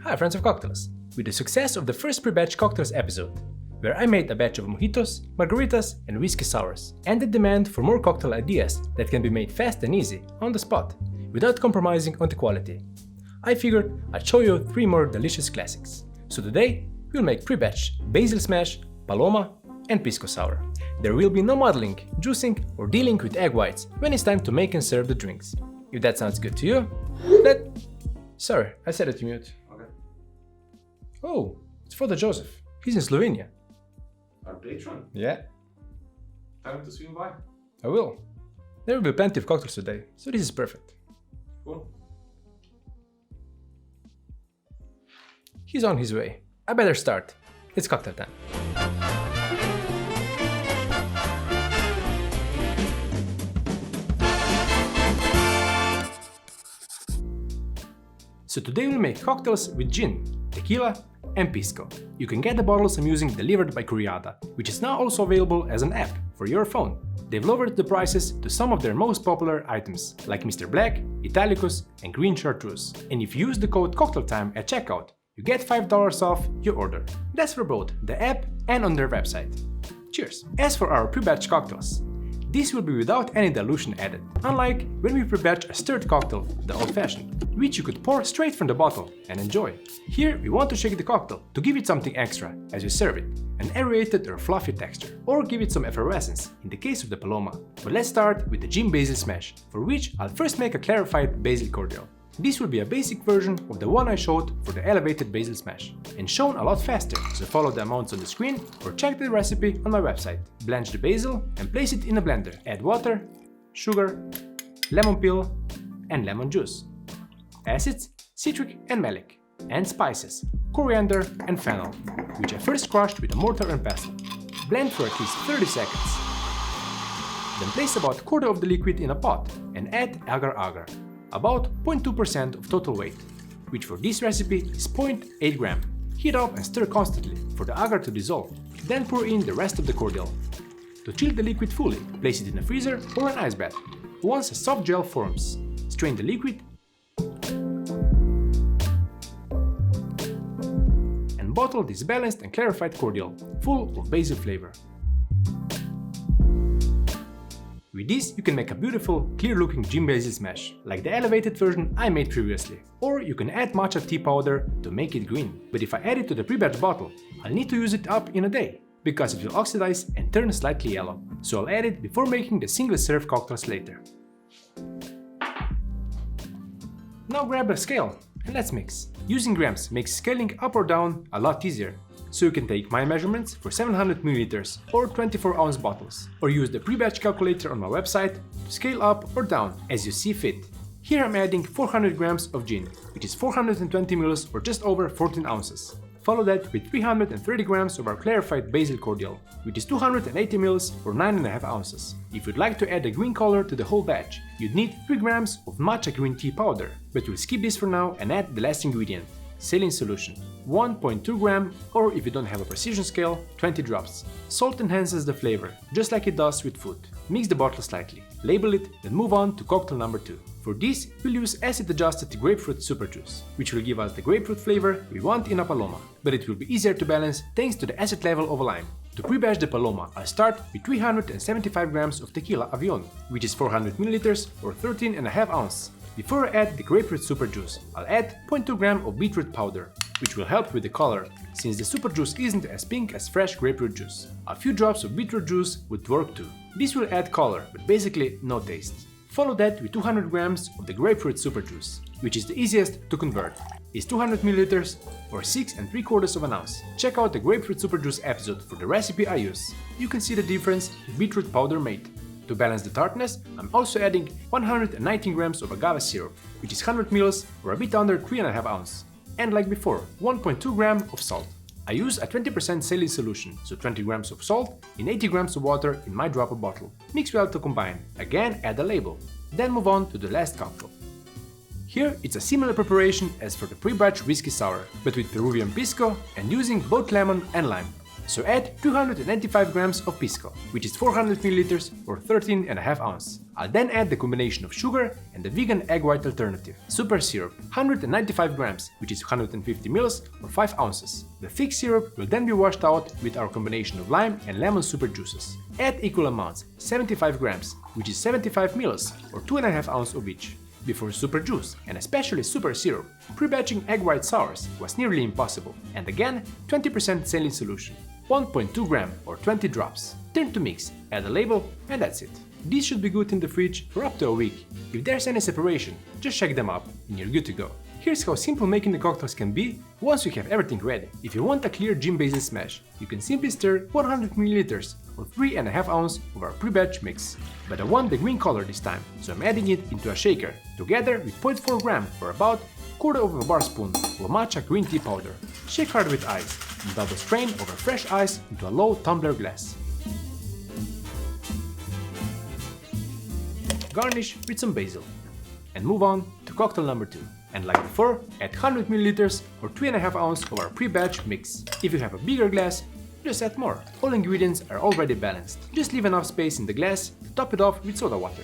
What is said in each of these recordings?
Hi friends of cocktails! With the success of the first pre-batch cocktails episode, where I made a batch of mojitos, margaritas and whiskey sours, and the demand for more cocktail ideas that can be made fast and easy, on the spot, without compromising on the quality, I figured I'd show you 3 more delicious classics. So today, we'll make pre-batch Basil Smash, Paloma and Pisco Sour. There will be no muddling, juicing or dealing with egg whites when it's time to make and serve the drinks. If that sounds good to you, Sorry, I said it to mute. Okay. Oh, it's PhotoJoseph. He's in Slovenia. Our patron? Yeah, Tell him to swing by. I will. There will be plenty of cocktails today, so this is perfect. Cool. He's on his way. I better start. It's cocktail time. So today we'll make cocktails with gin, tequila and pisco. You can get the bottles I'm using delivered by Curiada, which is now also available as an app for your phone. They've lowered the prices to some of their most popular items, like Mr. Black, Italicus and Green Chartreuse. And if you use the code COCKTAILTIME at checkout, you get $5 off your order. That's for both the app and on their website. Cheers! As for our pre-batch cocktails, this will be without any dilution added, unlike when we pre-batch a stirred cocktail, the old-fashioned, which you could pour straight from the bottle and enjoy. Here we want to shake the cocktail to give it something extra as we serve it, an aerated or fluffy texture, or give it some effervescence in the case of the Paloma. But let's start with the gin basil smash, for which I'll first make a clarified basil cordial. This will be a basic version of the one I showed for the elevated basil smash, and shown a lot faster, so follow the amounts on the screen or check the recipe on my website. Blanch the basil and place it in a blender. Add water, sugar, lemon peel and lemon juice, acids, citric and malic, and spices, coriander and fennel, which I first crushed with a mortar and pestle. Blend for at least 30 seconds. Then place about a quarter of the liquid in a pot and add agar-agar, about 0.2% of total weight, which for this recipe is 0.8 gram. Heat up and stir constantly for the agar to dissolve, then pour in the rest of the cordial. To chill the liquid fully, place it in a freezer or an ice bath. Once a soft gel forms, strain the liquid and bottle this balanced and clarified cordial, full of basil flavor. With this, you can make a beautiful, clear-looking gin basil smash, like the elevated version I made previously. Or you can add matcha tea powder to make it green. But if I add it to the pre-batch bottle, I'll need to use it up in a day, because it will oxidize and turn slightly yellow. So I'll add it before making the single-serve cocktails later. Now grab a scale and let's mix. Using grams makes scaling up or down a lot easier. So you can take my measurements for 700 ml or 24-ounce bottles, or use the pre-batch calculator on my website to scale up or down as you see fit. Here I'm adding 400 grams of gin, which is 420 ml or just over 14 ounces. Follow that with 330 grams of our clarified basil cordial, which is 280 ml or 9.5 ounces. If you'd like to add a green color to the whole batch, you'd need 3 grams of matcha green tea powder, but we'll skip this for now and add the last ingredient, saline solution, 1.2 gram, or if you don't have a precision scale, 20 drops. Salt enhances the flavor, just like it does with food. Mix the bottle slightly, label it, then move on to cocktail number 2. For this, we'll use acid-adjusted grapefruit super juice, which will give us the grapefruit flavor we want in a Paloma, but it will be easier to balance thanks to the acid level of a lime. To pre-batch the Paloma, I'll start with 375 grams of tequila Avion, which is 400 ml or 13.5 ounces. Before I add the grapefruit super juice, I'll add 0.2 gram of beetroot powder, which will help with the color, since the super juice isn't as pink as fresh grapefruit juice. A few drops of beetroot juice would work too. This will add color, but basically no taste. Follow that with 200 grams of the grapefruit super juice, which is the easiest to convert. It's 200 ml or 6.75 ounces. Check out the grapefruit super juice episode for the recipe I use. You can see the difference the beetroot powder made. To balance the tartness, I'm also adding 119 grams of agave syrup, which is 100 ml or a bit under 3.5 ounces. And like before, 1.2 gram of salt. I use a 20% saline solution, so 20 grams of salt in 80 grams of water in my dropper bottle. Mix well to combine. Again, add a label. Then move on to the last cocktail. Here it's a similar preparation as for the pre-batch whiskey sour, but with Peruvian pisco and using both lemon and lime. So add 295 grams of pisco, which is 400 milliliters or 13.5 ounces. I'll then add the combination of sugar and the vegan egg white alternative, super syrup, 195 grams, which is 150 ml or 5 ounces. The thick syrup will then be washed out with our combination of lime and lemon super juices. Add equal amounts, 75 grams, which is 75 ml or 2.5 ounces of each. Before super juice, and especially super syrup, pre-batching egg white sours was nearly impossible, and again 20% saline solution, 1.2 gram or 20 drops. Turn to mix, add a label, and that's it. These should be good in the fridge for up to a week. If there's any separation, just shake them up and you're good to go. Here's how simple making the cocktails can be once you have everything ready. If you want a clear gin Basil Smash, you can simply stir 100 ml or 3.5 ounces of our pre-batch mix. But I want the green color this time, so I'm adding it into a shaker, together with 0.4 gram or about quarter of a bar spoon of matcha green tea powder. Shake hard with ice, and double strain over fresh ice into a low tumbler glass. Garnish with some basil. And move on to cocktail number 2. And like before, add 100 ml or 3.5 ounces of our pre-batch mix. If you have a bigger glass, just add more. All ingredients are already balanced. Just leave enough space in the glass to top it off with soda water.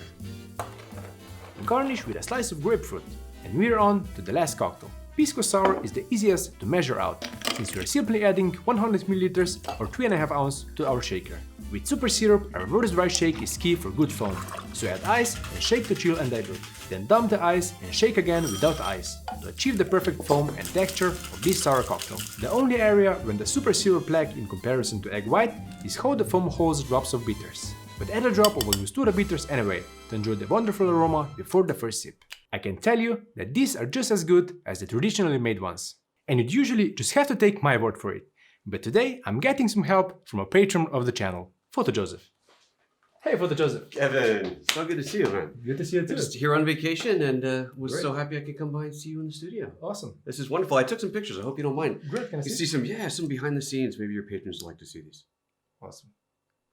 Garnish with a slice of grapefruit. And we're on to the last cocktail. Pisco Sour is the easiest to measure out, since we are simply adding 100 ml or 3.5 ounces to our shaker. With super syrup, a reverse dry shake is key for good foam. So add ice and shake to chill and dilute. Then dump the ice and shake again without ice to achieve the perfect foam and texture of this sour cocktail. The only area when the super syrup lags in comparison to egg white is how the foam holds drops of bitters. But add a drop of Angostura bitters anyway to enjoy the wonderful aroma before the first sip. I can tell you that these are just as good as the traditionally made ones. And you'd usually just have to take my word for it. But today I'm getting some help from a patron of the channel, PhotoJoseph. Hey PhotoJoseph. Kevin, so good to see you, man. Good to see you too. Just here on vacation and was Great. so happy I could come by and see you in the studio. Awesome. This is wonderful. I took some pictures. I hope you don't mind. Great, can I You see? see some behind the scenes. Maybe your patrons like to see these. Awesome.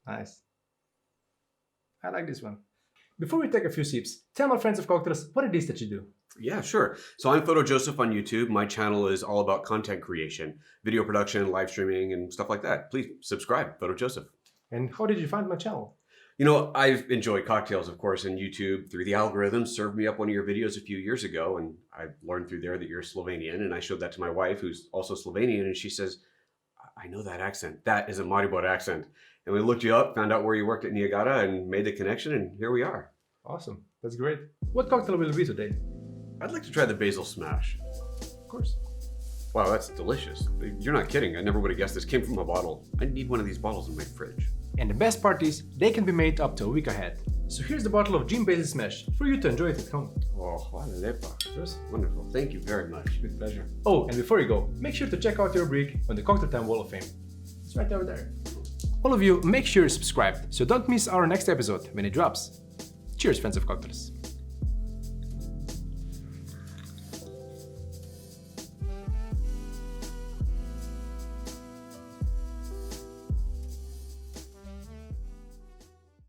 Nice. I like this one. Before we take a few sips, tell my friends of cocktails what it is that you do. Yeah, sure. So I'm PhotoJoseph on YouTube. My channel is all about content creation, video production, live streaming, and stuff like that. Please subscribe, PhotoJoseph. And how did you find my channel? You know, I've enjoyed cocktails, of course, and YouTube through the algorithm served me up one of your videos a few years ago, and I learned through there that you're Slovenian, and I showed that to my wife, who's also Slovenian, and she says, I know that accent. That is a Maribor accent. And we looked you up, found out where you worked at Niagara, and made the connection, and here we are. Awesome. That's great. What cocktail will it be today? I'd like to try the Basil Smash. Of course. Wow, that's delicious. You're not kidding. I never would have guessed this came from a bottle. I need one of these bottles in my fridge. And the best part is, they can be made up to a week ahead. So here's the bottle of Gin Basil Smash for you to enjoy it at home. Oh, hvala lepa. Cheers. Wonderful. Thank you very much. With pleasure. Oh, and before you go, make sure to check out your brick on the Cocktail Time Wall of Fame. It's right over there. All of you, make sure you're subscribed so don't miss our next episode when it drops. Cheers, friends of cocktails.